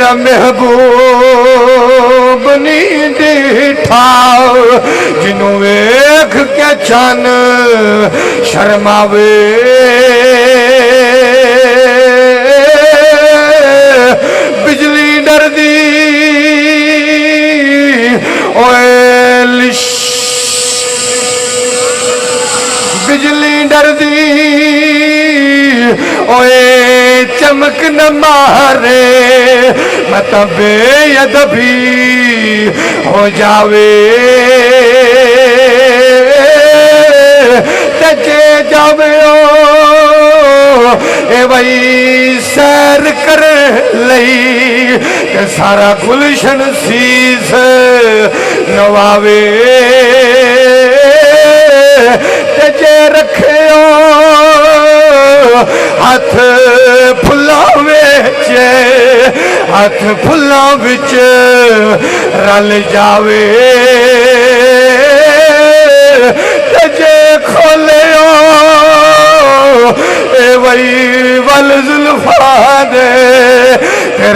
मेरा महबूब नहीं दिठा जिन्हों वेख के चन शर्मावे बिजली डरदी ओए बिजली डरदी ओए चमक न मारे मत बेअदबी हो जावे तजे जावे ओ ए भाई सैर कर लई ते सारा गुलशन सीस नवावे तजे रखियो हाथ फुल्लां विच हाथ फुल्लां विच रल जावे तजे खोलियो ए वही वल जुल्फा दे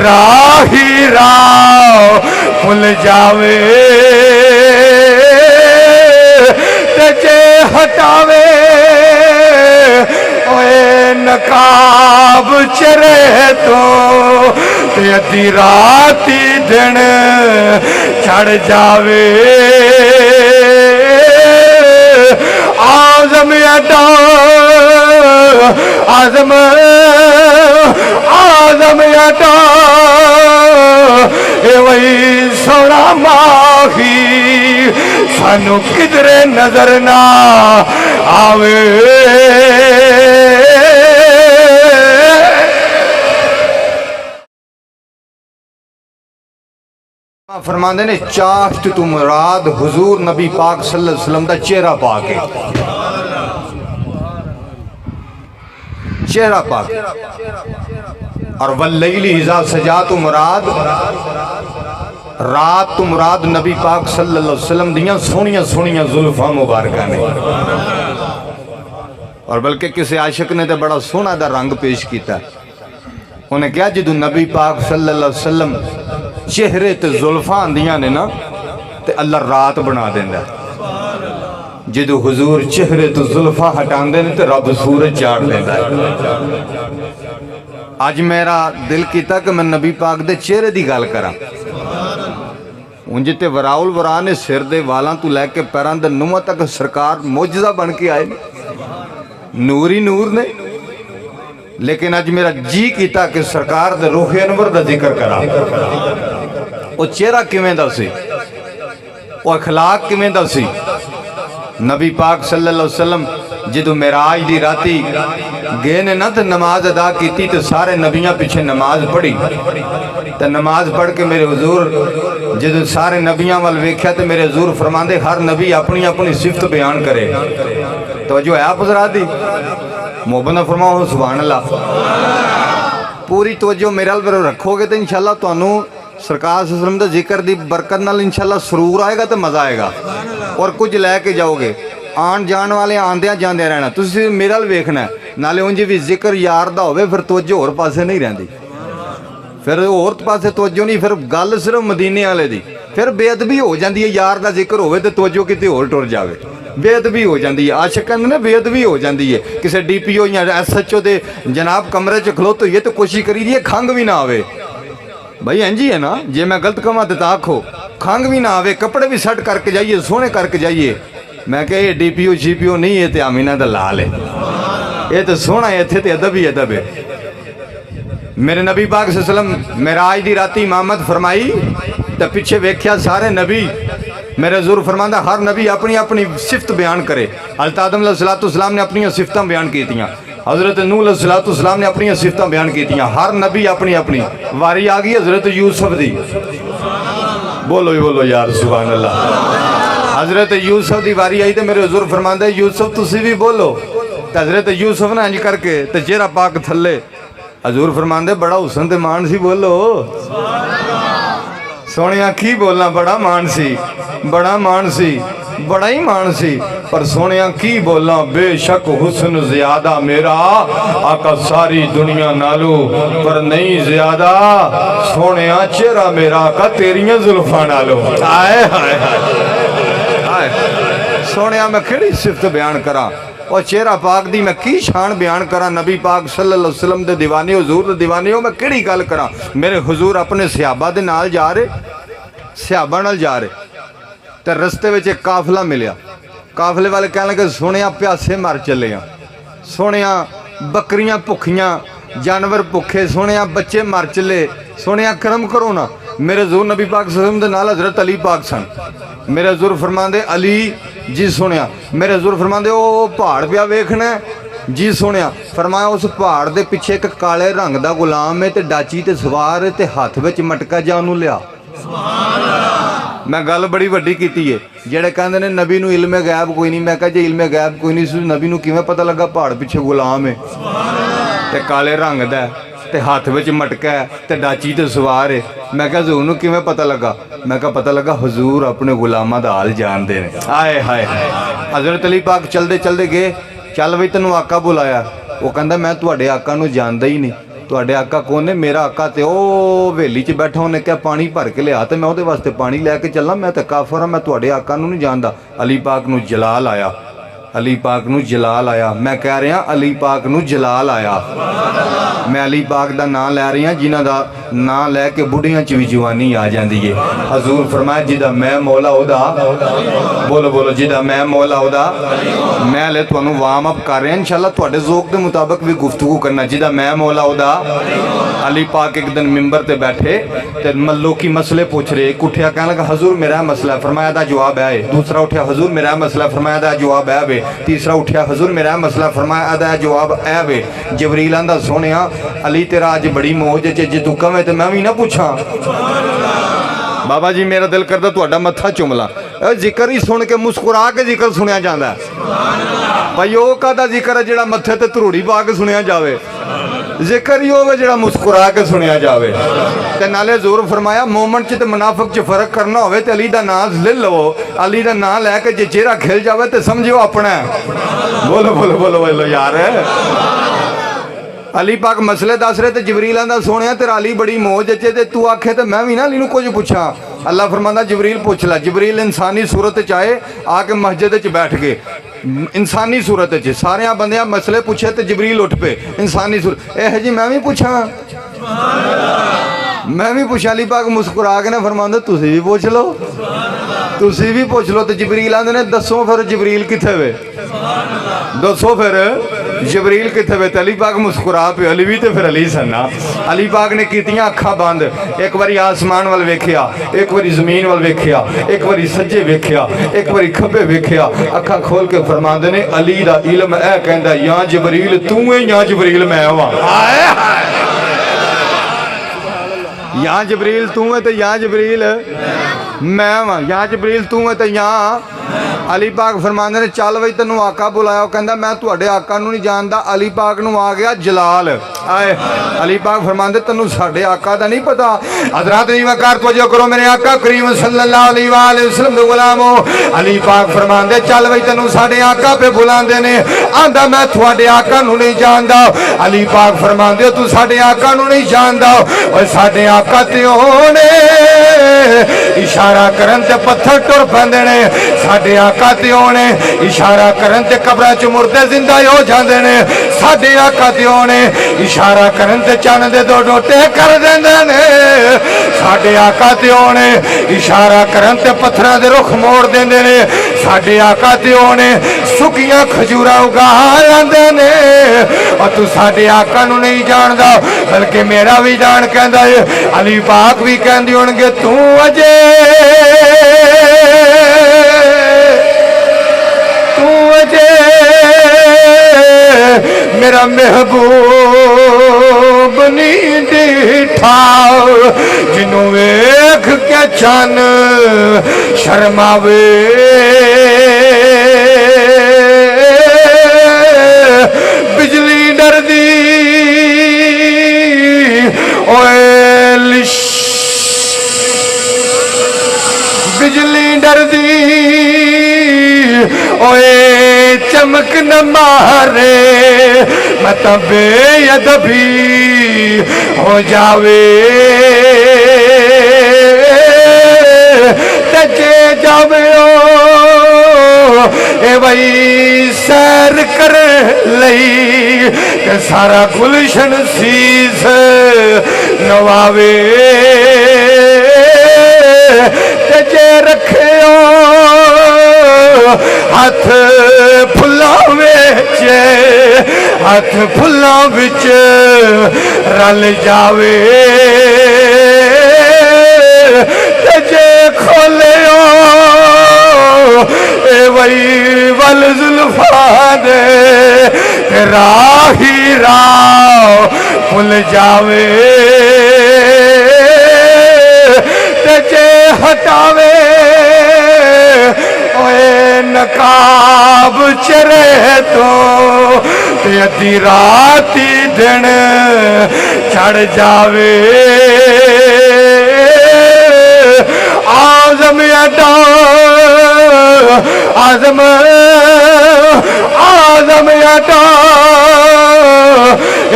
राही राह खुल जावे तजे हटावे ओए नकाब चरे तो अधी राती दिन चढ़ जावे आजम अड्डा आजम आजम अड्डा ए वही सोना माही सानू किधरे नजर ना आवे फरमांदे ने चाहत तू मुराद हुजूर नबी पाक सल्लल्लाहु अलैहि वसल्लम दा चेहरा पाक है चेहरा पाक और वल्लैली इज़ा सजा तू मुराद रात तू मुराद नबी पाक सल्लल्लाहु अलैहि वसल्लम दियां सोहनियां सोहनियां जुल्फां मुबारकां ने और बल्कि किसी आशिक ने तो बड़ा सोहना दा रंग पेश किया उन्हें कहा जो नबी पाक सल्लल्लाहु अलैहि वसल्लम चेहरे ते जुल्फां आंदियां ने ना ते अल्लाह रात बना देंदा जो हुजूर चेहरे तो जुल्फां हटांदे ने ते रब सूरज चाड़ देंदा अज मेरा दिल कीता कि मैं नबी पाक दे चेहरे दी गल करां उंज ते वराउल वरा ने सिर दे वालां तो लैके पैरां दे नूहां तक सरकार मोजज़ा बन के आए नूर ही नूर ने लेकिन अज मेरा जी किया कि सरकार दे रूह अनवर दा जिक्र करा वो चेहरा किवें दा सी वो अखलाक किवें दा सी नबी पाक सल्लल्लाहु अलैहि वसल्लम जो मेराज दी राती गए ने ना तो नमाज अदा की तो सारे नबियां पीछे नमाज पढ़ी तो नमाज पढ़ के मेरे हुजूर जो सारे नबियां वाल वेख्या तो मेरे हुजूर फरमांदे हर नबी अपनी अपनी सिफत बयान करे तो जो है आप हज़रात दी मोहब्बत ना फरमाओ सुभान अल्लाह पूरी तवज्जो मेरे अल रखोगे तो इंशाअल्लाह तुहानू सरकार सल्लम दा जिक्र दी बरकत नाल इंशाअल्लाह सुरूर आएगा तो मज़ा आएगा और कुछ लैके जाओगे आन जान वाले आंदियां जांदे रहना तुसीं मेरे अल वेखना नाले उंज भी जिक्र यार दा होवे फिर तवज्जो होर पासे नहीं रहिंदी फिर होर पासे तवज्जो नहीं फिर गल सिर्फ मदीने वाले दी फिर बेअदबी हो जाती है यार दा जिक्र होवे तो तवज्जो किते होर टुर जावे बेअदबी हो जाती है आशिकां ने बेअदबी हो जाती है किसी DPO या SHO दे जनाब कमरे च खलोते हुए तो कोशिश करी दी खंघ भी ना आवे भाई इंजी है ना जे मैं गलत कमा तो आखो खंघ भी ना आवे कपड़े भी सट करके जाइए सोने करके जाइए मैं कह ये DPO GPO नहीं है तो आमीना दा लाल है ये तो सोना है इत्थे ते अदब ही अदब है मेरे नबी पाक सल्लल्लाहु अलैहि वसल्लम मेराज दी राती इमामत फरमाई तो पीछे वेख्या सारे नबी मेरे हुजूर फरमांदा हर नबी अपनी अपनी सिफत बयान करे हज़रत आदम अलैहिस्सलाम ने अपनी सिफत बयान की हज़रत नूह अलैहिस्सलाम ने अपनी सिफत बयान की हर नबी अपनी अपनी वारी आ गई हज़रत यूसुफ दी बोलो यार सुभान अल्लाह हज़रत यूसुफ दी वारी आई तो मेरे हुजूर फरमांदे यूसुफ तुसी भी बोलो तो हज़रत यूसुफ ने इंज करके तो चेहरा पाक थले हजूर फरमांदे बड़ा हुसन ते मान सी बोलो सोने आखी बोलना बड़ा मान सी बड़ा ही मान सी, पर सोनिया की बोला बेशक हुस्न ज्यादा मेरा आका सारी दुनिया नालू, पर नहीं ज्यादा सोनिया चेहरा मेरा आका तेरियां जुल्फां नालू। आए हाय हाय सोनिया मैं केड़ी सिफत बयान करा और चेहरा पाक दी मैं की शान बयान करा। नबी पाक सल्लल्लाहु अलैहि वसल्लम दे दीवाने हुजूर दे दीवाने हो, मैं केड़ी गल करा। मेरे हुजूर अपने सहाबा दे नाल जा रहे, सहाबा नाल जा रहे ते रस्ते विच एक काफला मिलिया। काफले वाले कहने लगे सुनिया प्यासे मर चले हैं, सुनिया बकरियां भुखियां, जानवर भुखे, सुनिया बच्चे मर चले, सुनिया करम करो ना। मेरे हुजूर नबी पाक सल्लल्लाहु अलैहि वसल्लम दे नाल हज़रत अली पाक सन। मेरे हुजूर फरमांदे अली जी सुनिया, मेरे हुजूर फरमांदे ओ पहाड़ पिया वेखना जी सुनिया। फरमाया उस पहाड़ दे पिछे एक काले रंग दा गुलाम है ते डाची ते सवार ते हाथ विच मटका जा उहनूं लिया। मैं गल बड़ी वड्डी कीती है। जेड़े कहंदे ने नबी नूं इल्मे गैब कोई नहीं, मैं कहा जे इल्मे गैब कोई नहीं नबी नूं किवें पता लगा पहाड़ पिछे गुलाम है ते काले रंग दा ते हाथ विच मटका है ते डाची ते सवार है। मैं कहा हुजूर नूं किवें पता लगा? मैं कहा पता लगा हुजूर अपने गुलामां दा हाल जानदे ने। आए हाय हज़रत अली पाक चलदे चलदे गए, चल बई तैनूं आका बुलाया। वो कहंदा मैं तुहाडे आका नूं जानदा ही नहीं। तुहाडे आका कौन ने? मेरा आका ते ओ हवेली च बैठा, उन्हें क्या पानी भर के लिया ते मैं उहदे वास्ते पानी लैके चलना, मैं तो काफर हाँ, मैं तुहाडे आका नूं नहीं जानदा। अली पाक नूं जलाल आया, अली पाक नूं जलाल आया। मैं कह रहा अली पाक नूं जलाल आया। मैं अली पाक दा नाम लै रही हाँ जिन्हां दा नाम लैके बुढ़ियां च भी जवानी आ जाती है। हजूर फरमाया जिदा मैं मौला उदा, बोलो बोलो जिदा मैं मौला उदा। मैं हले तुहानूं वार्म अप कर रहा इंशाअल्लाह, तुहाडे ज़ौक दे मुताबिक भी गुफ्तगू करना। जिदा मैं मौला उदा। अली पाक एक दिन मिंबर ते बैठे ते लोकी मसले पूछ रहे। एक उठिया कहने लगा हजूर मेरा मसला, फरमाया दा जवाब है। दूसरा उठिया हजूर मेरा मसला, फरमाया दा जवाब है वे। तीसरा उठिया हजूर मेरा मसला, फरमाया दा जवाब है वे। जबरील आंदा सोनिया अली तेरा अज बड़ी मौज जे तू कवें तो मैं भी ना पूछा। बाबा जी मेरा दिल करदा तुहाडा मत्था चुम ला। जिक्र ही सुन के मुस्कुरा के जिक्र सुनिया जाता है भाई। वो कादा जिक्र है जिहड़ा मत्थे ते धरूड़ी पा के सुनिया जावे? जिक्र ही होवे जिहड़ा मुस्कुरा के सुनिया जावे। ते नाले ज़रूर फरमाया मोमन च ते मुनाफिक च फर्क करना होवे ते अली दा नाम ले लवो। अली दा नाम लैके जे चेहरा खिल जावे ते समझो अपना। बोलो बोलो बोलो बोलो यार। अली पाक मसले दस रहे तो जबरील आंदा सोनिया तेरा अली बड़ी मौज अचे ते तू आखे तो मैं भी ना अली नूं कुछ पूछा। अल्लाह फरमांदा जबरील पूछ ला। जबरील इंसानी सूरत च आए, आके मस्जिद च बैठ गए इंसानी सूरत च। सारे बंदियां मसले पूछे तो जबरील उठ पे इंसानी सूरत। एह जी मैं भी पूछा, मैं भी पूछा। अली पाक मुस्कुरा के ना फरमांदे तुसी भी पूछ लो, तुसी भी पूछ लो। तो जबरील आंदे ने दसो फिर जबरील किथे वे? दसो फिर जबरील किथे वे? अली पाक मुस्कुरा पे। अली भी तो फिर अली सन्ना। अली पाक ने कीतियां अखां बंद। एक बारी आसमान वाल वेखिया, एक बारी जमीन वाल वेखिया, एक बारी सज्जे वेखिया, एक बारी खब्बे वेखिया। अखां खोल के फरमांदे ने अली दा इल्म ऐ कहंदा या जबरील तू है या जबरील मैं वा। या जबरील तू है तो या जबरील मैं वा। या जबरील तू है तो या। अली पाक फरमांदे ने चल बई तेनू आका बुलाया। कहंदा मैं तुहाडे आका नूं नहीं जानदा। अली पाक नूं आ गया जलाल। आए अली पाक फरमांदे तेनू साडे आका दा नहीं पता। हज़रात नीवा कर तवज्जो करो मेरे आका करीम सल्लल्लाहु अलैहि वसल्लम दे गुलामो। अली पाक फरमांदे चल बई तेनू साडे आका पे बुलांदे ने। आंदा मैं तुहाडे आका नूं नहीं जानदा। अली पाक फरमांदे तू साडे आका नूं नहीं जानदा। ओए साडे आका ते ओने इशारा करन ते पत्थर टुर पैंदे ने। साडे आका ते ओने इशारा करन ते कब्रां च मुर्दे जिंदा हो जांदे ने। साडे आका ते ओने इशारा करन ते चन्न दे दो डोटे कर देंदे ने। साडे आका ते ओने इशारा करन ते पत्थरां दे रुख मोड़ देंदे ने। साडे आका ते ओने सुकियां खजूरां उगा आंदे ने। और तू साडे आका नूं नहीं जानदा बल्कि मेरा भी जान कहंदा है। अली पाक भी कहंदे होणगे तू अजे मेरा महबूब नहीं डिठा जिन्हों वेख के चन शर्मावे। बिजली डरदी ओए लिश, बिजली डरदी चमक न मारे मत बेअदबी हो जावे तजे जावे ए भाई सैर कर लई ते सारा गुलशन सीस नवावे तजे रखे हाथ फुल्लां विच हाथ फुल्लां विच रल जावे तजे खोलियो ए वही वल जुल्फा दे राही राह भुल जावे तजे हटावे ओए नकाब चरे तो अधी राती दिन चढ़ जावे आजम अड्डा आजम आजम अड्डा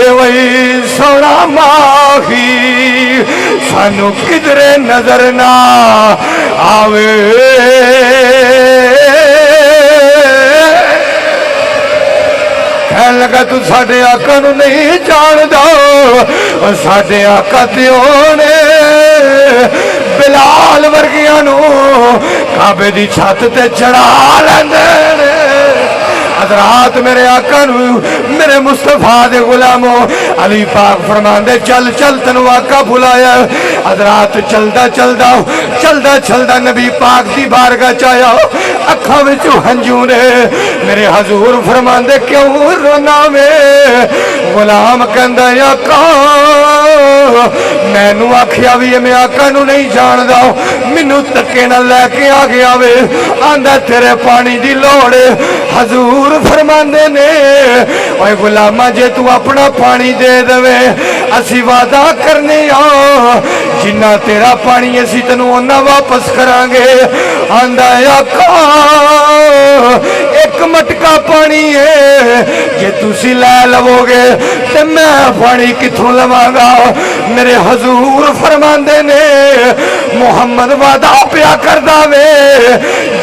ए वही सोना माही सानू किधरे नजर ना आवे कहन लगा तू साडे आका नू नहीं जानदा साडे आका ते ओने बिलाल वर्गियां नू काबे दी छत ते चढ़ा लैंदे ने हजरात मेरे आका नू मेरे मुस्तफा दे गुलामो अली पाक फरमांदे चल चल तेनू आका बुलाया हजरात चलदा चलदा चलदा चलदा नबी पाक दी बारगाह च आया अखां विच हंजू ने मेरे हजूर फरमांदे क्यों रोना वे गुलाम कहंदा आका मैनू आखिया भी मैं आका नू नहीं जानदा मैनू धक्के नाल लैके आ गया वे आंदा तेरे पानी दी लोड़ हजूर फरमांदे ने ओए गुलामा जे तू अपना पानी दे देवे असी वादा करने जिन्ना तेरा पानी असी तेनू ओना वापस करांगे आंदा आका एक मटका पानी है जे तुसी लै लवोगे ते मैं पानी किथों लवांगा मेरे हजूर फरमांदे ने मुहम्मद वादा पिया करदा वे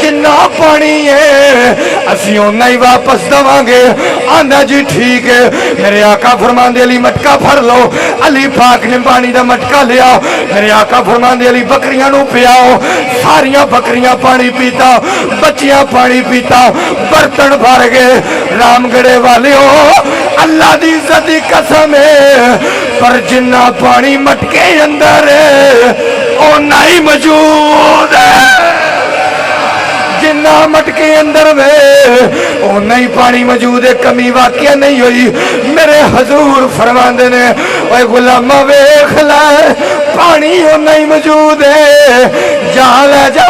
जिन्ना पानी है असी ओना ही वापस दवांगे आंदा जी ठीक है मेरे आका फरमांदे अली मटका फड़ लो अली पाक ने पानी दा मटका लिया मेरे आका फरमांदे अली बकरियां नू पियाओ सारियां बकरियां पानी पीता बच्चियां पानी पीता बर्तन भर गए रामगढ़े वाले हो अल्लाह दी इज्जत दी कसम है पर जिन्ना पानी मटके अंदर है ओना ही मौजूद है जिन्ना मटके अंदर वे ओना ही पानी मौजूद है कमी वाकया नहीं हुई मेरे हजूर फरमांदे ने ओए गुलामा वेख ले पानी ओना ही मौजूद है जा ले जा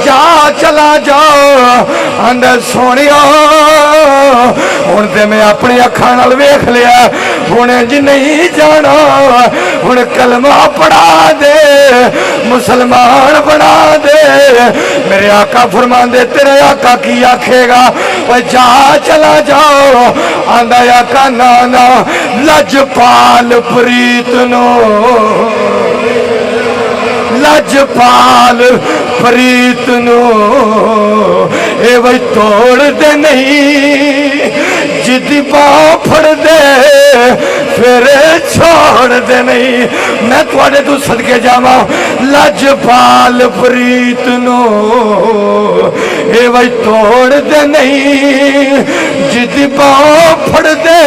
जा चला जा अंदर सोनिया हुण ते मैं अपनी अखां नाल वेख लिया हुण जी नहीं जाना हुण कलमा पढ़ा दे मुसलमान बना दे मेरे आका फरमांदे तेरे आका की आखेगा ओए जा चला जाओ आंदा आका ना ना लजपाल प्रीत नो लजपाल प्रीत नो ए वही तोड़ दे नहीं जिदी बाह फड़ दे फिर छोड़ दे नहीं मैं थोड़े तू सदके जावा लजपाल प्रीत नो ए वही तोड़ दे नहीं जिदी बाह फड़ दे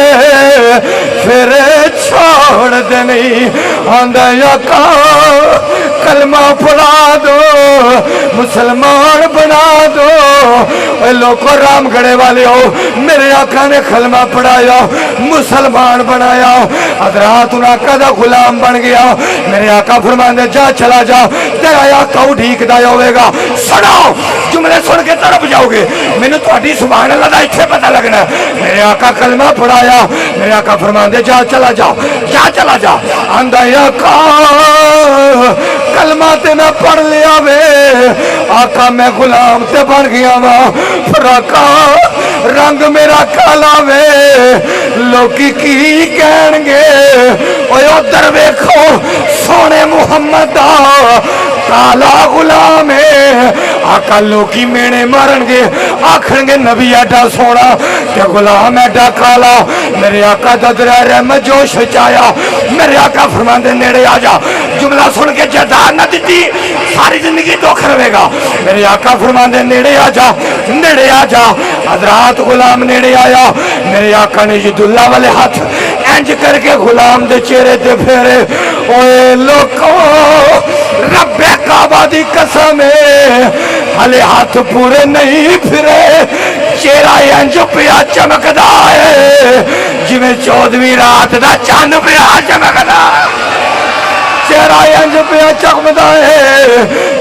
फिर छोड़ दे नहीं आंदा आका कलमा पढ़ा दो मुसलमान बना दो लोगों रामगढ़े वाले हो मेरे आका ने कलमा पढ़ाया मुसलमान बनाया हजरात उन आका दा गुलाम बन गया मेरे आका फरमांदे जा चला जा तेरा आका उठीकदा होगा सुनो जुमले सुन के तड़प जाओगे मैनू तुहाडी सुभान अल्लाह दा इत्थे पता लगना मेरे आका कलमा पढ़ाया मेरे आका फरमांदे जा चला जा जा चला जा आंदा आका कलमा ते मैं पढ़ लिया वे आका मैं गुलाम ते बन गया वा पर आका रंग मेरा काला वे लोकी की कहणगे ओए उधर वेखो सोने मुहम्मद दा काला गुलाम है आका लोकी मेने मारनगे आखणगे नबी एडा सोना ते गुलाम एडा काला मेरे आका दा दर रहमत जोश विच आया मेरे आका फरमांदे नेड़े आ जा जुमला सुन के जदार न दी सारी जिंदगी दुख रवेगा मेरे आका फरमांदे नेड़े आ जा हजरात गुलाम नेड़े आया मेरे आका ने यदुल्ला वाले हाथ इंज करके गुलाम दे चेहरे ते फेरे ओए लोको रब्बे काबा दी कसम हले हाथ पूरे नहीं फिरे चेहरा इंज पिया चमकदा है जिवें 14वीं रात दा चंद पिया चमकदा चेहरा इंज पिया चमकदा है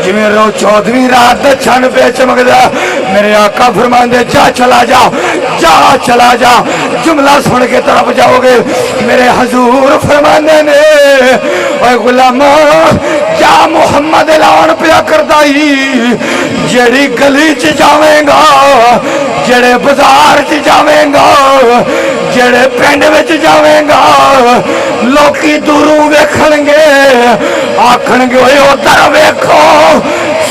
जिवें 14वीं रात दा चंद पिया चमकदा मेरे आका फरमांदे जा चला जा जुमला सुन के तरफ जाओगे मेरे हजूर फरमाने ने ओए गुलामा जा मुहम्मद ऐलान पिया करदा ही जेड़ी गली च जावेगा जेड़े बाजार च जावेगा जेड़े पिंड विच जावेगा लोकी दूरों वेखणगे आखणगे ओए उधर वेखो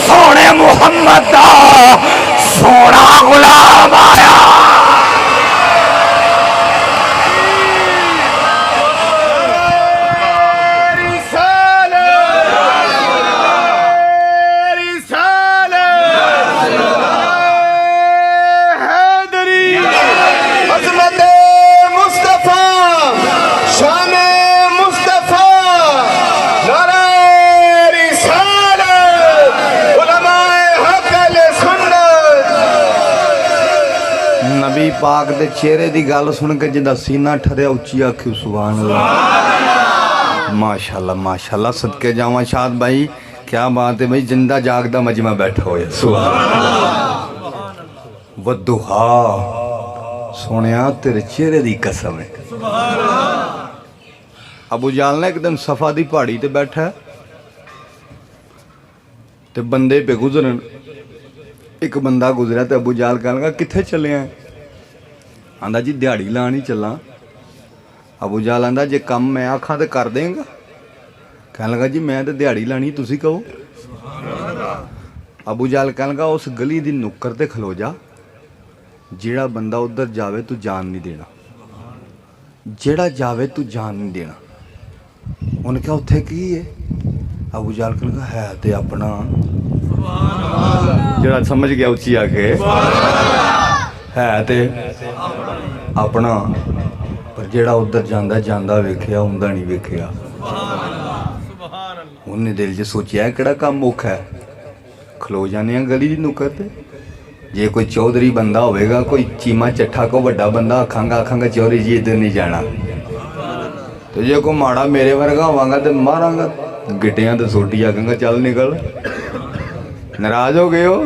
सोने मुहम्मद दा सोना गुलाम आया पाक दे चेहरे दी गल सुन के जिदा सीना ठरिया उच्ची आखी सुभान अल्लाह माशाल्लाह माशाल्लाह सदके जावा शाद भाई क्या बात है भाई जिंदा जागदा मजमा बैठा हो सुभान वद्दुहा सोनिया तेरे चेहरे दी कसम है अबू जाल ने एक दिन सफा दी पहाड़ी ते बैठा ते बंदे पे गुजरन एक बंदा गुजरा ते अबू जाल कहने लगा किथे चले हैं आंदा जी दिहाड़ी लान ही चला अबू जाल आंदा जे कम मैं आखा तो कर देंगा कहने लगा जी मैं तो दिहाड़ी लानी तुसी कहो अबू जाल कहने लगा उस गली दी नुक्कर ते खलो जा जेड़ा बंदा उधर जावे तू जान नहीं देना जेड़ा जावे तू जान नहीं देना उन्हें क्या उत्थे की है अबू जाल कहने लगा है ते अपना जेड़ा समझ गया उच्ची आके है ते अपना पर जेड़ा उधर जांदा जांदा वेखिया उंदा नहीं वेखिया उन्हें दिल च सोचिया केड़ा काम औखा है खलो जाने गली दी नुक्कर ते जे कोई चौधरी बंदा होवेगा कोई चीमा चट्ठा को बड़ा बंदा आखांगा चौधरी जी इधर नहीं जाना तो जे कोई माड़ा मेरे वर्गा होवांगा तो मारांगा गिटियां तो सोटी आखांगा चल निकल नाराज हो गए हो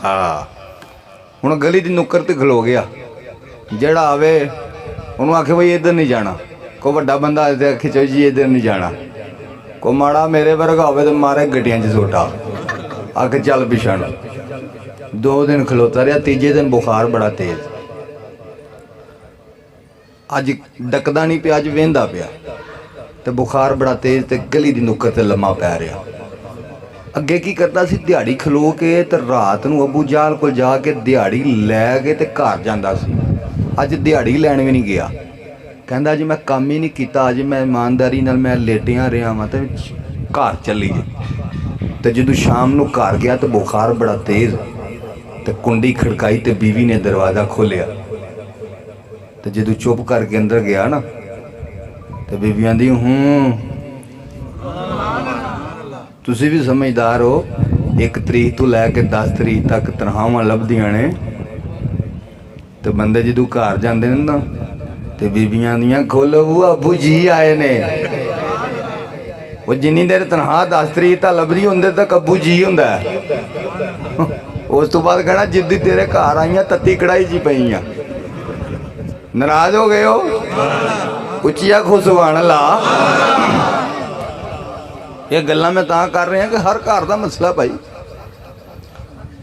हाँ हुण गली दी नुक्कर ते खलो गया जेड़ा आवे उन्होंने आखे भाई इधर नहीं जाना कोई बड़ा बंदा आखे चो जी इधर नहीं जाना कोई माड़ा मेरे वर्गा होवे तो मारे गड्डियां च सोटा आके चल पिछड़ 2 दिन खलोता रहा तीजे दिन बुखार बड़ा तेज अज डकदा नहीं पिया अज वेंदा पिया तो बुखार बड़ा तेज तो गली दी नुक्कर ते लम्मा पै रहा अगे की करता सी दिहाड़ी खलो के तो रात नूं अबू जाल को जाके दिहाड़ी लै के ते घर जांदा सी अज दिहाड़ी लैन भी नहीं गया कहंदा अज मैं काम ही नहीं किया अज मैं ईमानदारी नाल मैं लेटिया रहा वां ते घर चली गई तो जदों शाम नूं घर गया तो बुखार बड़ा तेज तो कुंडी खड़काई तो बीवी ने दरवाज़ा खोलिया तो जदों चुप करके अंदर गया ना तो बीवी आंदी तुसी भी समझदार हो 1 तरीक तो लैके 10 तरीक तक तनख्वाहां लभदियां ने तो बंदे जदों घर जाते हैं ना तो बीबियां दियां खोलो वो अबू जी आए ने वो जिन्नी देर तनख्वाह 10 तरीक तक लभदी होंदे तक अबू जी होंदा उस तो बाद कहना जिद्दी तेरे घर आईयां तत्ती कढ़ाई जी पईयां नाराज हो गए हो उच्चिया खुश सुभान अल्लाह ये गल्लां मैं तां कर रहा कि हर घर का मसला भाई।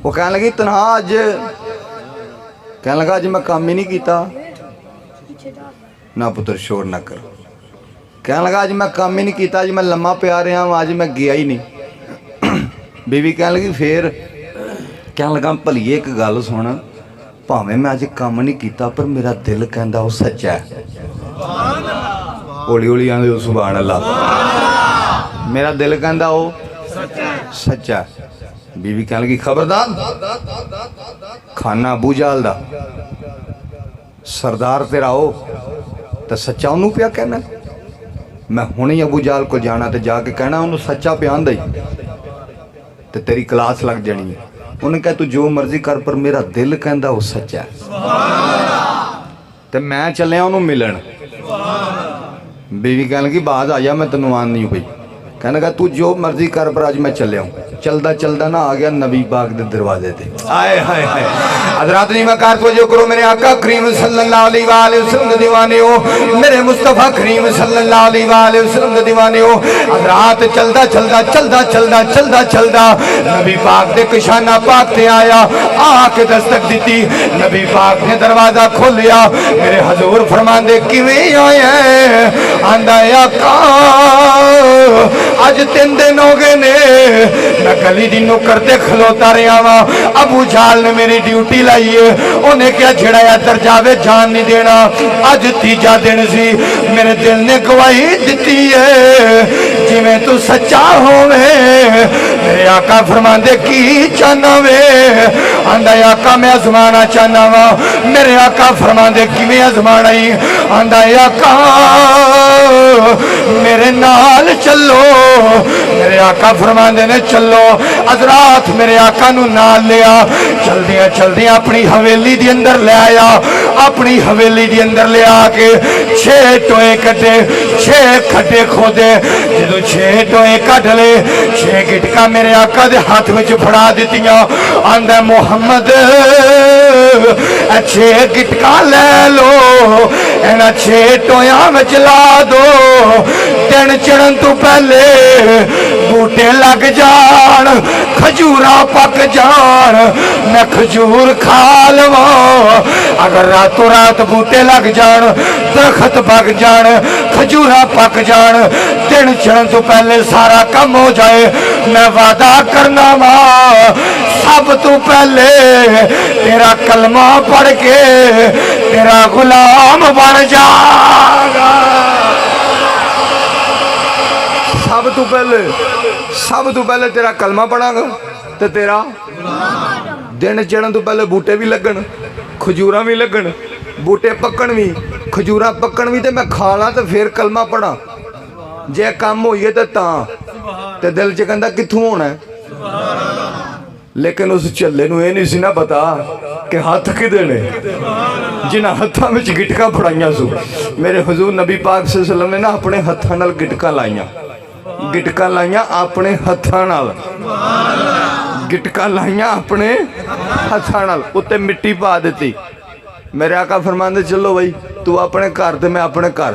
वो कह लगी तनहा अज कह लगा अज मैं काम ही नहीं किया ना पुत्र शोर ना कर। कह लगा अज मैं काम ही नहीं किया, अज मैं लम्मा पिया रहा हूँ, अज मैं गया ही नहीं। बीवी कह लगी फिर कह लगा भलीए एक गल सुन, भावें मैं अज काम नहीं किया पर मेरा दिल कहता वो सच्चा है। हौली हौली आंदे सुभान अल्लाह, मेरा दिल कहता वो सच्चा है। बीवी कह लगी खबरदार, खाना अबू जाल दा सरदार तेरा हो तो सच्चा उन्होंने पिया कहना। मैं हुणे अबू जाल को जाना तो जाके कहना उन्होंने सच्चा पिया दई तो तेरी क्लास लग जानी है। उन्हें कहा तू जो मर्जी कर पर मेरा दिल कहता वो सच्चा है। तो मैं चलिया उन्होंने मिलन। बीवी कह लगी बाज आ जा, मैं तेन आन नहीं पई। कहने लगा तू जो मर्जी कर पर अज मैं चलिया हूँ। चलदा चलदा ना आ गया नबी पाक दे दरवाजे ते। आए हाय हाय हजरात नहीं मैं कार तवज्जो करो, मेरे आका करीम सल्लल्लाहु अलैहि वसल्लम दे दीवाने हो, मेरे मुस्तफा करीम सल्लल्लाहु अलैहि वसल्लम दे दीवाने हो। हजरात चलदा चलदा चलदा चलदा चलदा चलदा नबी पाक दे कशाना पाक ते आया, आके दस्तक दी। नबी पाक ने दरवाजा खोलिया, मेरे हजूर फरमांदे किवें आया? आंदा आका अज 3 दिन हो गए ने मैं गली दी नुक्कर ते खलोता रहा वा। अबू जाल ने मेरी ड्यूटी लाई है, उन्हें क्या छिड़ा इधर जावे जान नहीं देना। अज 3जा दिन सी, मेरे दिल ने गवाही दी है जिवें तू सच्चा होवे। मेरे आका फरमांदे की चाहना वे? आंदा आका मैं आजमाना चाहना वा। मेरे आका फरमांदे किवें आजमाना ही? आंदा आका मेरे नाल चलो। मेरे आका फरमांदे ने चलो। हजरात मेरे आका नू नाल लिया, चलदियां चलदियां अपनी हवेली दी अंदर ले आया। अपनी हवेली दी अंदर ले आके 6 टोए कटे, 6 खड्डे खोदे। जो 6 टोए कट ले, 6 गिटका मेरे आका दे हाथ में फड़ा दित्तियां। आंदा मोहम्मद 6 गिटका ले लो, इन्हां 6 टोया में ला दो। दिन चढ़न तो पहले बूटे लग जान, खजूरा पक जान, मैं खजूर खा लवा। अगर रातों रात बूटे लग जान, दरखत पक जान, खजूरा पक जान, दिन चढ़न तो पहले सारा कम हो जाए, मैं वादा करना वा सब तो पहले तेरा कलमा पढ़ के तेरा गुलाम बन जाएगा। सब तो पहले तेरा कलमा पढ़ांगा तो तेरा दिन चढ़न तो पहले बूटे भी लगन, खजूरा भी लगन, बूटे पकन भी, खजूरा पकन भी, तो मैं खा ला तो फिर कलमा पढ़ा। जे कम होइए तो दिल च कहता कित्थों होना है। लेकिन उस झल्ले नूं ये नहीं सी ना पता कि हाथ किदे ने जिन्हां हत्थां विच गिटकां फड़ाइयां सू। मेरे हुजूर नबी पाक सल्लल्लाहु अलैहि वसल्लम ने ना अपने हत्थां नाल गिटकां लाइयां, गिटकां लाइयां अपने हत्थां नाल, गिटकां लाइयां अपने हत्थां नाल, उत्ते मिट्टी पा दी। मेरे आका फरमांदे चलो बई तू अपने घर ते मैं अपने घर।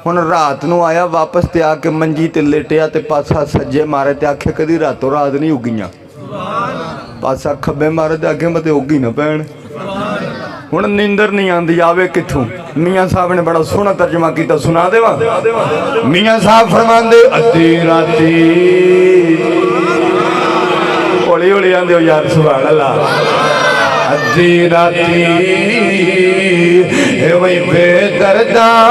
हुण रात नूं आया वापस ते आके मंजी ते लेटिया ते पासा सज्जे मारे ते आखे कदी रातों रात नहीं उगियां, पासा खब्बे मारे ते आखे मते उगी ना पैण। हुण नींदर नहीं आंदी आवे कित्थों। मियाँ साहब ने बड़ा सोहना तर्जमा किया, सुना देवा। मियाँ साहब फरमांदे अद्धी राती, हौली हौली आंदे हो यार सुभान अल्लाह। अद्धी राती वही बेदर्दानू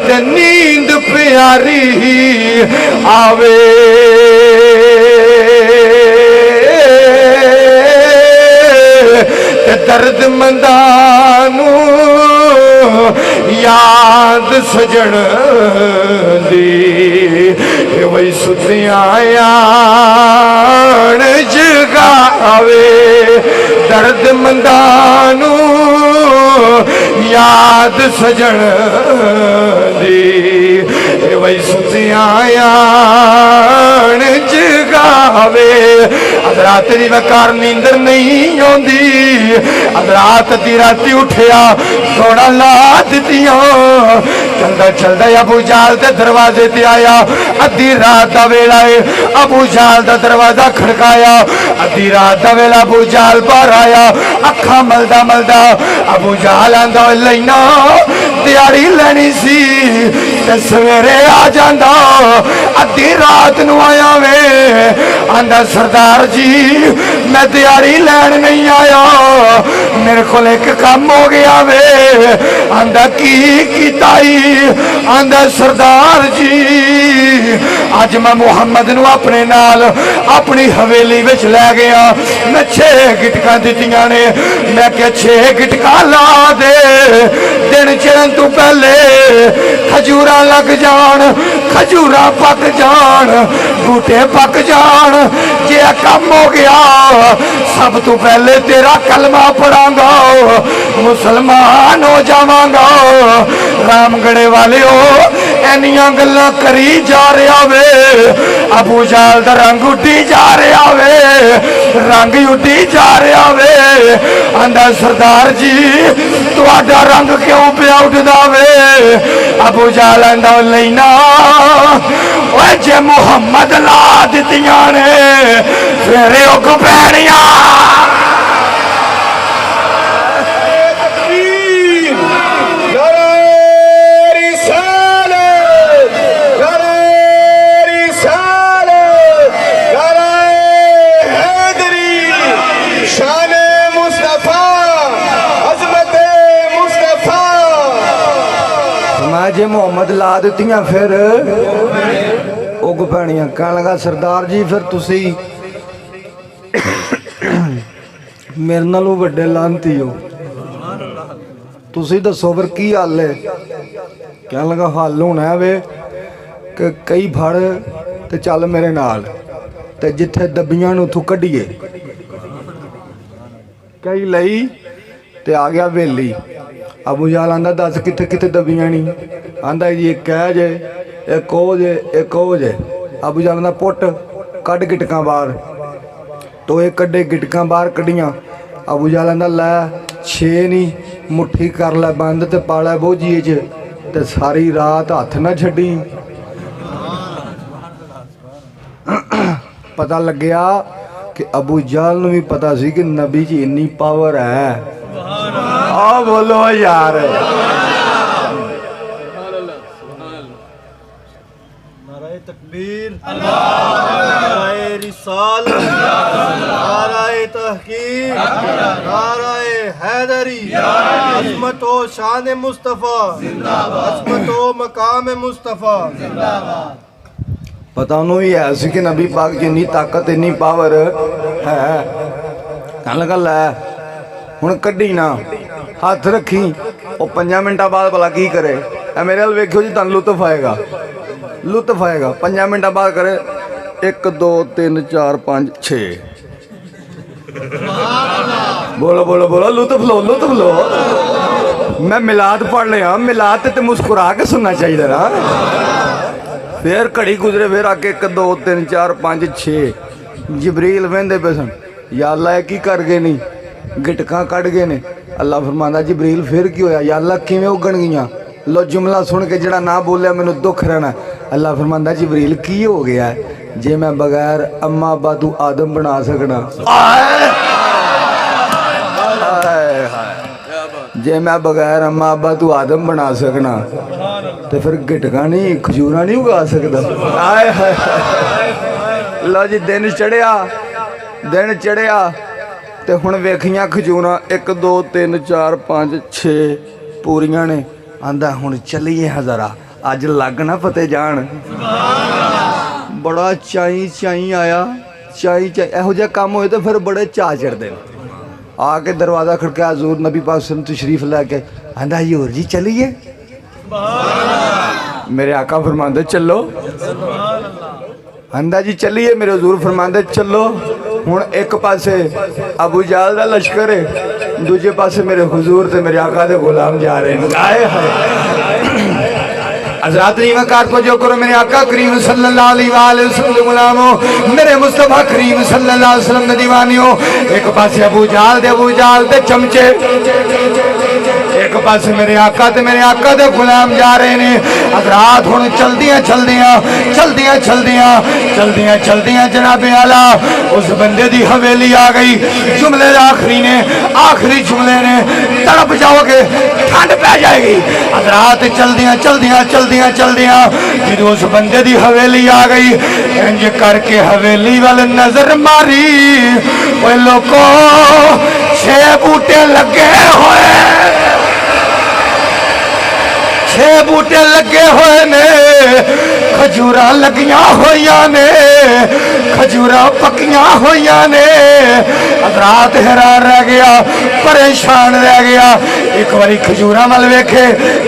ते नींद प्यारी आवे, दर्द मंदानू याद सजन दी वही सुतियां यान जगावे। दर्द मंदानू याद सजन दी वही सुतियां यान जगावे। हजरात दी वकार नींदर नहीं आउंदी हजरात दी राती उठिया थोड़ा ला दित्तियां चलदा चलदा अबू जाल दे दरवाजे ते आया अद्धी रात दा वेला है अबू जाल दा दरवाजा खड़काया अद्धी रात दा वेला अबू जाल बाहर आया अखा मलदा मलदा अबू जाल आंदा लेना दिहाड़ी लेनी सी ते सवेरे आ जांदा अद्धी रात नू आया वे आंदा सरदार जी मैं दिहाड़ी लैन नहीं आया मेरे को एक काम हो गया वे आंदा की कीताई आंदा सरदार जी अज मैं मुहम्मद नू अपने नाल अपनी हवेली विच लै गया मैं 6 गिटकां दित्तियां ने मैं क्या 6 गिटकां ला दे दिन चढ़न तू पहले खजूरा लग जान खजूरा पक जान बूटे पक जान जे कम हो गया सब तू पहले तेरा कलमा पढ़ांगा मुसलमान हो जावांगा रामगढ़े वाले हो इन्नियां गल्लां करी जा रहा वे अबू जाल दा रंग उड्डी जा रहा वे रंग उड्डी जा रहा वे आंदा सरदार जी तुहाडा रंग क्यों पिया उठदा वे अबू जाल आंदा लेना ओए जे मुहम्मद ला दित्तियां ने फिर उग पैणियां जे मुहम्मद ला दित्तियां फिर उग पैणियां कहन लगा सरदार जी फिर तुसी मेरे नालों वड्डे लानती हो तुसी दसो फिर की हल है कहन लगा हल होना है वे कि कई फड़ ते चल मेरे नाल ते जिथे दबियां नूं उथों कड्ढीए कई लई ते आ गया वेली अबू जाल आंदा दस किथे किथे दबियां नहीं आंदा जी एक है जे एक हो जे एक हो जे अबू जाल आंदा पुट कड गिटकां बाहर टोए कड्डे गिटकां बाहर कड्डियां अबू जाल आंदा लै 6 नहीं मुट्ठी कर लै बंद ते पाला बोझिए च ते सारी रात हथ ना छड्डी पता लग्या कि अबू जाल नूं भी पता सी कि नबी जी इन्नी पावर है आ बोलो यार नाराए तकबीर नाराए रिसालत नाराए तहकीक नाराए हैदरी अज़मत व शान मुस्तफ़ा अज़मत व मकाम मुस्तफ़ा पता उन्होंने भी है सी कि नबी पाक की इन्नी ताकत इन्नी पावर है कहने लगा लै हुण कड्डी ना हाथ रखी वो 5 मिनटा बाद भला की करे मेरे वाल वेखियो जी तुहानू लुत्फ आएगा 5 मिनटा बाद करे 1 2 3 4 5 6 बोलो बोलो बोलो लुत्फ लो मैं मिलाद पढ़ लिया मिलाद ते मुस्कुरा के सुनना चाहिए ना फिर घड़ी गुजरे फिर आके 1 2 3 4 5 6 जबरील वेंदे पे सन या अल्लाह की कर गए नहीं गिटकां कढ़ गए ने अल्लाह फरमांदा जबरील फिर की होया या अल्लाह किवें उगण गईयां लो जुमला सुन के जड़ा ना बोलिया मैनू दुख रहना अल्लाह फरमांदा जबरील की हो गया जे मैं बगैर अम्मा अब्बा तू आदम बना सकना जे मैं बगैर अम्मा अब्बा तू आदम बना सकना तो फिर गिटका नहीं खजूरा नहीं उगा सकता लो जी दिन चढ़िया तो हुण वेखियां खजूरा 1 2 3 4 5 6 पूरियां ने आंदा हुण चलीए हज़ारा अज लग ना पते जान बड़ा चाई आया चाई इहो जिहा काम होए तो फिर बड़े चाह चढ़ते हैं आके दरवाज़ा खड़काया हज़ूर नबी पाक सल्लल्लाहु अलैहि वसल्लम तशरीफ लैके आंदा हज़ूर जी चलीए मेरे आका फरमांदे चलो आंदा जी चलिए मेरे हज़ूर फरमांदे चलो हुण एक पासे अबू जाल दा लश्कर है दूजे पासे मेरे हुजूर ते मेरे आका दे गुलाम जा रहे हैं आए हाय हज़रात नी वकार को जो करो मेरे आका करीम सल्लल्लाहु अलैहि वसल्लम गुलामो, मेरे मुस्तफा करीम सल्लल्लाहु अलैहि वसल्लम दे दीवानियो। एक पासे अबू जाल दे चमचे, एक पासे मेरे आका दे गुलाम जा रहे ने। हज़रात हुण चलदियां जनाबे आला उस बंदे दी हवेली आ गई। जुमले आखिरी जुमले ने, तड़प जाओगे ठंड पै जाएगी। हज़रात चलदियां जो उस बंदे दी हवेली आ गई, इंज करके हवेली वाल नजर मारी। ओए लोको 6 बूटे लगे हुए, 6 बूटे लगे हुए ने, खजूरा लगियां होइया ने, खजूरा पकियां होइया ने। हज़रात हैरान रह गया, परेशान रह गया। एक बारी खजूरा वाल वेखे,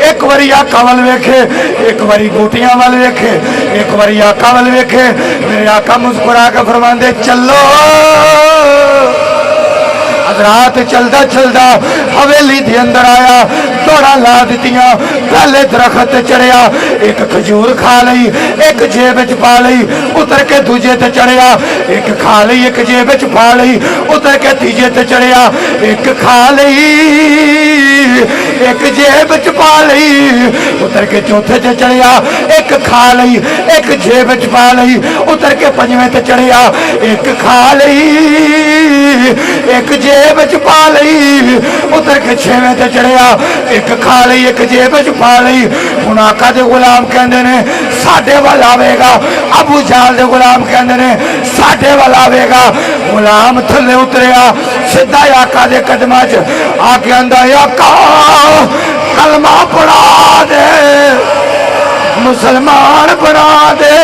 एक बारी आका वाल वेखे, एक बारी बूटियां वाल वेखे, एक बारी आका वाल वेखे। मेरे आका मुस्कुरा के फरमांदे चलो। हज़रात चलदा हवेली के अंदर आया, दौड़ा ला दितियां, पहले दरख्त चढ़िया, एक खजूर खा लई, एक जेब च पा लई, उतर के दूजे ते चढ़िया, एक खा लई, एक जेब च पा लई, उतर के तीजे ते चढ़िया, एक खा लई, एक जेब च पा लई, उतर के चौथे ते चढ़िया, एक खा लई, एक जेब च पा लई, उतर के पंजवें ते चढ़िया, एक खा लई, एक जेब च पा लई, उतर के 6वें ते चढ़िया, एक खा लई, एक जेब च पा लई। हुण आका दे गुलाम कहंदे ने साडे वाल आवेगा, अबू जाल दे गुलाम कहंदे ने साडे वाल आवेगा। गुलाम थल्ले उतरिया, सीधा आका दे कदमां च आके आंदा आका कलमा पढ़ा दे, मुसलमान बना दे।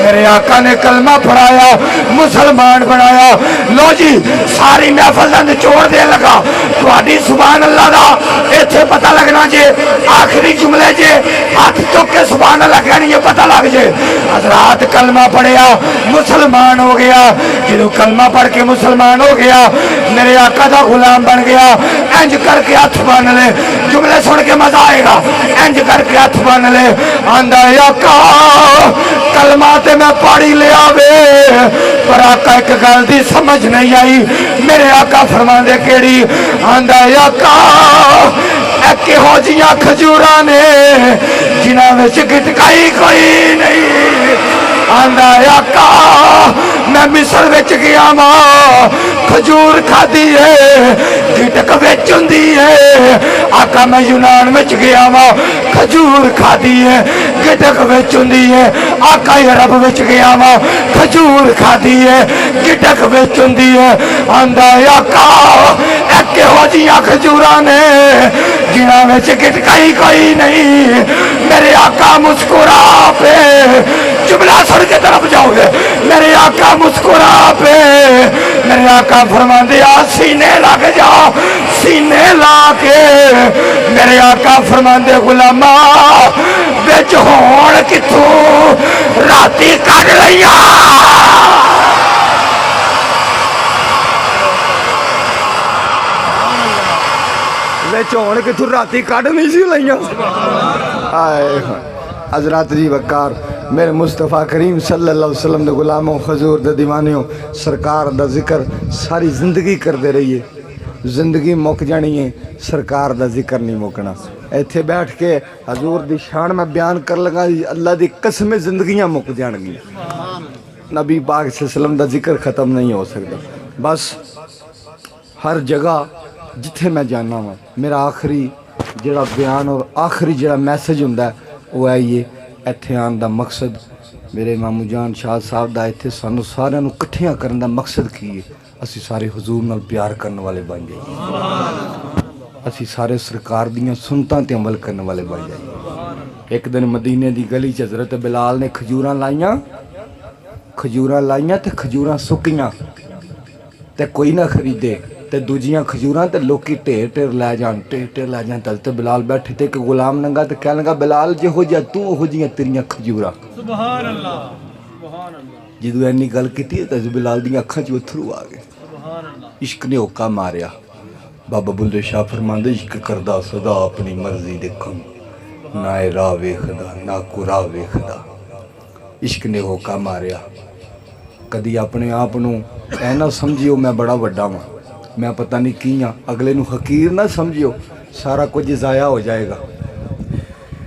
मेरे आका ने कलमा पढ़ाया, मुसलमान बनाया। लो जी सारी महफल का निचोड़ दे लगा, थोड़ी सुभान अल्लाह दा इत्थे पता लगना जे, आखिरी जुमले जे हाथ चुक के सुभान अल्लाह कहनी पता लग जे। हज़रात कलमा पढ़िया, मुसलमान हो गया। जो कलमा पढ़ के मुसलमान हो गया, मेरे आका का गुलाम बन गया। इंज करके हथ बन ले, जुमले सुन के मजा आएगा। इंज करके हथ बन ले, आंदा आका कलमा ते मैं पढ़ी लिया वे, पर आका एक गल दी समझ नहीं आई। मेरे आका फरमांदे केड़ी? आंदा आका किहो जियां खजूरा ने जिन्हां विच गिटकाई कोई नहीं। आंदा आका मैं मिस्र विच गया मां, खजूर खादी है गिटक विच हुंदी है। आका मैं यूनान विच गया मां, खजूर खादी है गिटक विच हुंदी है। आका अरब विच गया मां, खजूर खादी है गिटक विच हुंदी है। आंदा आका किहो जियां खजूरा ने जिन्हां विच गिटकाई कोई नहीं। मेरे आका मुस्कुरा पे, जुमला सुन के तरफ जाओगे। मेरे आका मुस्कुरा पे, मेरे आका फरमांदे आ सीने लग जा, सीने ला के। मेरे आका फरमांदे गुलामा बिच होण किथों राती कढ लईया। बिच होण किथों राती कढ नहीं सी लईया। हज़रात जी वकार मेरे मुस्तफ़ा करीम सल्लल्लाहु अलैहि वसल्लम दे गुलामों, हजूर दे दीवानियों, सरकार दा जिक्र सारी जिंदगी करते रहिए। जिंदगी मुक जानी है, सरकार दा जिक्र नहीं मुकना। इत्थे बैठ के हजूर दी शान मैं बयान कर लगा, अल्लाह दी कसम जिंदगियां मुक जाणगियां। नबी पाक सल्लल्लाहु अलैहि वसल्लम दा जिक्र ख़त्म नहीं हो सकता। बस हर जगह जिथे मैं जाना वा, मेरा आखिरी जिहड़ा बयान और आखिरी जिहड़ा मैसेज हुंदा है वो है ये। इत्थे आने का मकसद मेरे मामू जान शाह साहब का इत्थे सानू सारिਆਂ ਨੂੰ ਇਕੱਠਿਆਂ ਕਰਨ ਦਾ मकसद की है। असी सारे हुजूर नाल प्यार करने वाले बन जाइए, असी सारे सरकार दियां सुनतां ते अमल करने वाले बन जाइए। एक दिन मदीने की गली च हज़रत बिलाल ने खजूरां लाइयां ते खजूरां सुक्कियां ते कोई ना खरीदे ते दूजियां खजूरां ते लोकी ढेर लै जान हज़रत बिलाल बैठे ते एक गुलाम नंगा ते कहन लगा बिलाल जिहो जिहा तू उहो जिहियां तेरियां खजूरां। सुभान अल्लाह, सुभान अल्लाह। जदों इन्नी गल कीती ते बिलाल दी अखां च अथरू आ गए। सुभान अल्लाह। इश्क ने होका मारिया। बाबा बुल्ले शाह फरमांदे इश्क करदा सदा अपनी मर्जी देखूं, ना ए राह वेखदा ना कुरा वेखदा। इश्क ने होका मारिया। कदी अपने आप नूं ऐ ना समझियो मैं बड़ा वड्डा वां, मैं पता नहीं की हाँ। अगले नूं हकीर ना समझियो, सारा कुछ ज़ाया हो जाएगा।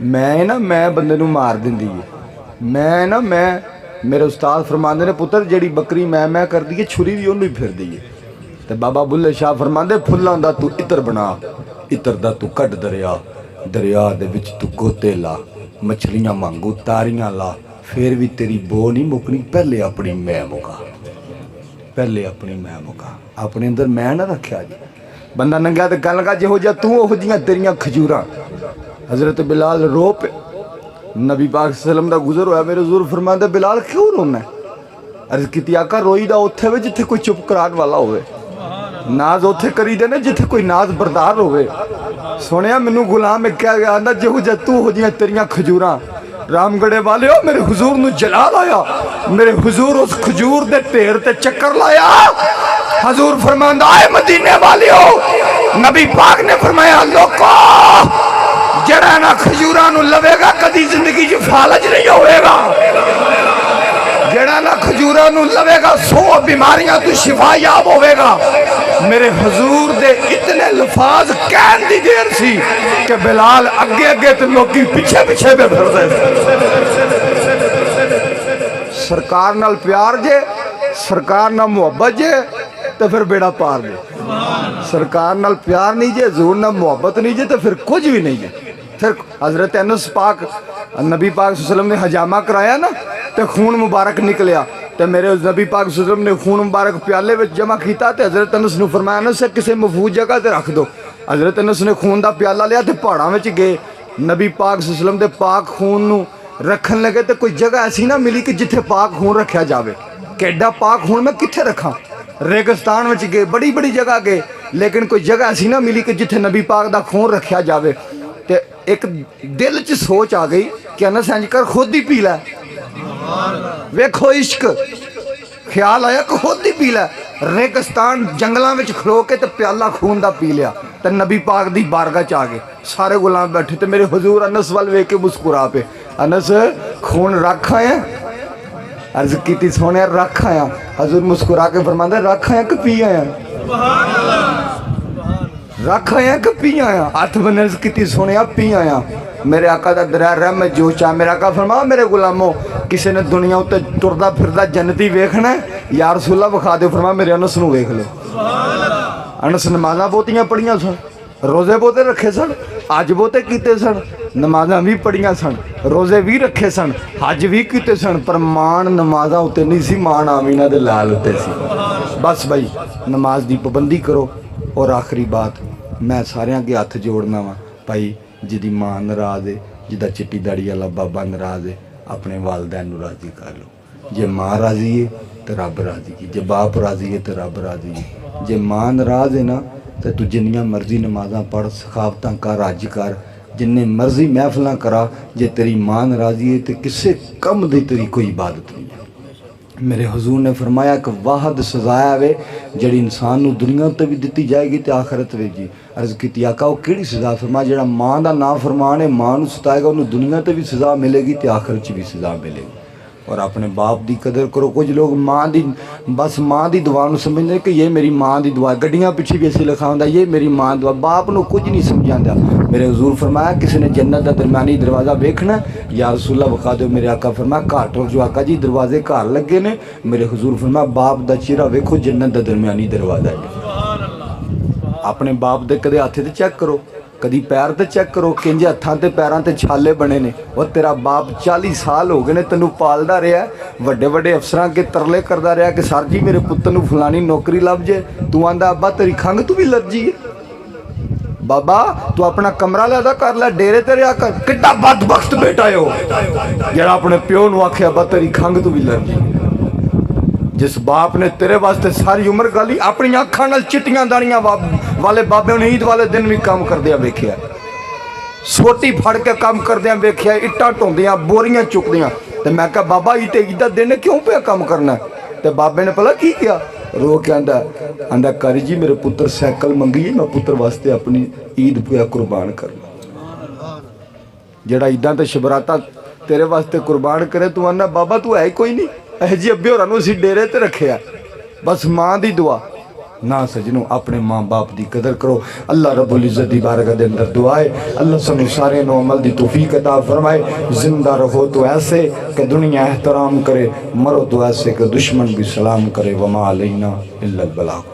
मैं बंदे नूं मार दिंदी है। मैं मेरे उस्ताद फरमांदे ने पुत्र जेड़ी बकरी मैं कर दी है छुरी भी उन्होंने फिर दी है। तो बाबा बुल्ले शाह फरमांदे फुल्लां दा तू इत्र बना, इत्र दा तू कट दरिया, दरिया दे विच तू गोते ला, मछलियां मांगू तारियां ला, फिर भी तेरी बो नहीं मुकनी। पहले अपनी मैं मुका, पहले अपनी मैं मुका। अपने अंदर मैं ना रखा जी। बंदा नंगा तो गल लगा जिहो जिहा तू ओहो जिहियां तेरियां खजूरां। हज़रत बिलाल रो पे नबी पाक सल्लम दा गुजर होया। मेरे हुज़ूर फरमांदे बिलाल क्यों रोना है? अर्ज़ कीती आका रोई दा उत्थे वे जिथे कोई चुप कराने वाला होवे, नाज उत्थे करी दे ने जिथे कोई नाज बरदार होवे। सुनिया मैनू गुलाम एक क्या गया आंदा जिहो जिहा तू हो जिहियां तेरियां खजूरां। रामगढ़े वाले हो मेरे हुजूर नू जलाल आया। मेरे हुजूर उस खजूर दे ढेर ते चक्कर लाया। हुजूर फरमांदा आए मदीने वाले हो, नबी पाक ने फरमाया लोको जड़ा ना खजूरां नू लवेगा कदी जिंदगी च फालज नहीं होएगा। जड़ा ना खजूरां नू लवेगा 100 बीमारियां तू शिफा याब होवेगा। मेरे हुजूर दे इतने लफाज कहन दी देर सी कि बिलाल अगे अगे ते लोकी पीछे पीछे पे फिरदे। सरकार नाल प्यार जे, सरकार नाल मुहब्बत जे तो फिर बेड़ा पार जे। सरकार नाल प्यार नहीं जे, हुजूर नाल मुहब्बत नहीं जे तो फिर कुछ भी नहीं जे। फिर हजरत अनस पाक नबी पाक सल्लम ने हजामा कराया ना तो खून मुबारक निकलिया। तो मेरे नबी पाक सल्लम ने खून मुबारक प्याले में जमा किया। तो हजरत अनस ने फरमाया अनस किसी महफूज जगह से रख दो। हजरत अनस ने खून का प्याला लिया तो पहाड़ों में गए। नबी पाक सल्लम के पाक खून नू रखन लगे तो कोई जगह ऐसी ना मिली कि जिथे पाक खून रखा जाए। कि एडा पाक खून मैं कित्थे रखा? रेगिस्तान में गए, बड़ी बड़ी जगह गए, लेकिन कोई जगह ऐसी ना मिली कि जिथे नबी पाक का खून रखा जाए। तो एक दिल च सोच आ गई कि अनस इंज कर खुद ही पी लै। वेखो इश्क, ख्याल आया कि खुद ही पी लै। रेगिस्तान जंगलों में खलो के तो प्याला खून का पी लिया। तो नबी पाक की बारगाह च आ गए, सारे गुलाम बैठे। तो मेरे हुजूर अनस वाल वेख के मुस्कुरा पे, अनस खून रख आया? अर्ज की सोने रख आया। हजूर मुस्कुरा के फरमांदे रख आया कि पी आया? रख आया कि पी आया? हथ बने की सोने पी आया। मेरे आका का दरिया रहम जो चाह। मेरा आका फरमा मेरे गुलामों किसी ने दुनिया उत्ते टुरदा फिरदा जन्नती वेखना या रसूला विखा दो। फरमा मेरे अनस नूं वेख लो। अनस नमाज़ां बहुतियां पढ़ियां सन, रोजे बहुते रखे सन, हज बहुते कीते सन, नमाज़ां भी पढ़ियां सन, रोजे भी रखे सन, हज भी कीते सन, पर मान नमाज़ां उत्ते नहीं सी, मान आमीना दे लाल उत्ते सी। बस भाई नमाज की पाबंदी करो। और आखिरी बात मैं सारे अगे हथ जोड़ना वा भाई, जिदी मां नाराज़ है, जिदा चिट्टी दाड़ी वाला बाबा नाराज़ है, अपने वालदैन नूं राज़ी कर लो। जे मां राज़ी है तो रब राज़ी है, जे बाप राज़ी है तो रब राज़ी है। जे मां नाराज़ है ना तो तू जिन्नियां मर्जी नमाज़ां पढ़, सखावतां कर, हज कर, जिन्ने मर्जी महफिलां करा, जे तेरी मां नाराज़ी है तो किसी कम दी तेरी कोई इबादत नहीं है। मेरे हुजूर ने फरमाया कि वाहद सजाया वे जड़ी इंसान नूं दुनिया उत्ते भी दित्ती जाएगी तो आखिरत वे जी। अर्ज़ कीती आका वो किहड़ी सज़ा? फरमाया जिहड़ा मां दा ना फरमान है, मां नूं सताएगा, उन्होंने दुनिया ते भी सज़ा मिलेगी तो आखिरत च भी सज़ा मिलेगी। और अपने बाप की कदर करो। कुछ लोग मां दी बस मां की दुआ नूं समझते कि ये मेरी मां की दुआ, गड्डियां पिछे भी ऐसे लिखा होंदा ये मेरी मां दुआ। बाप नूं कुछ नहीं समझांदा। मेरे हुजूर फरमाया किसी ने जन्नत का दरम्यानी दरवाज़ा वेखना या रसूला विखा दो। मेरे आका फरमाया घर टुर जो आका जी दरवाजे घर लगे ने। मेरे हुजूर फरमाया बाप का चेहरा वेखो जन्नत का दरम्यानी दरवाज़ा है। अपने बाप के कदे हथ ते चेक करो, कदी पैर ते चेक करो, किंजे हत्थां ते पैरां ते छाले बने ने। और तेरा बाप 40 साल हो गए ने तेनू पालदा रहा, वड्डे वड्डे अफसरां के तरले करदा रहा कि सर जी मेरे पुत्तर नू फलानी नौकरी लभ जे। तू आंदा अब्बा तेरी खंघ तू भी एलर्जी है। बाबा तू अपना कमरा लैदा कर लै, डेरे ते रहा कर। किड्डा बदबख्त बेटा है वो जिहड़ा अपने प्यो नू आखे अब्बा तेरी खंघ तू भी एलर्जी। जिस बाप ने तेरे वास्ते सारी उम्र गाली अपनी अखां नाल चिट्टियां दाड़ियां वाले बाबे ने ईद वाले दिन भी काम करदियां वेखिया, सोटी फड़ के काम करदियां वेखिया, इट्टां ढोंदियां, बोरियां चुकदियां। ते मैं कहा बाबा ईद दा दिन क्यों पे काम करना? ते बाबे ने भला की किया? रो के आंदा कारी जी मेरे पुत्र साइकिल मंगी, मैं पुत्र वास्ते अपनी ईद पे कुर्बान करना। ਜਿਹੜਾ ਇਦਾਂ ਤੇ ਸ਼ਬਰਾਤਾ ਤੇਰੇ ਵਾਸਤੇ ਕੁਰਬਾਨ ਕਰੇ ਤੂੰ ਆਨਾ ਬਾਬਾ ਤੂੰ ਹੈ ਹੀ ਕੋਈ ਨਹੀਂ ਇਹ ਜੀ ਅੱਬੇ ਹੋਰਾਂ ਨੂੰ ਅਸੀਂ ਡੇਰੇ ਤੇ ਰੱਖਿਆ ਬਸ ਮਾਂ ਦੀ ਦੁਆ ना सजनों अपने माँ बाप की कदर करो अल्लाह रब्बुल इज्जत दी बारगाह दे अंदर दुआ है अल्लाह सानू सारे नो अमल दी तौफीक अता फरमाए जिंदा रहो तो ऐसे कि दुनिया एहतराम करे मरो तो ऐसे कि दुश्मन भी सलाम करे वमा अलैना इल्लल बलाग।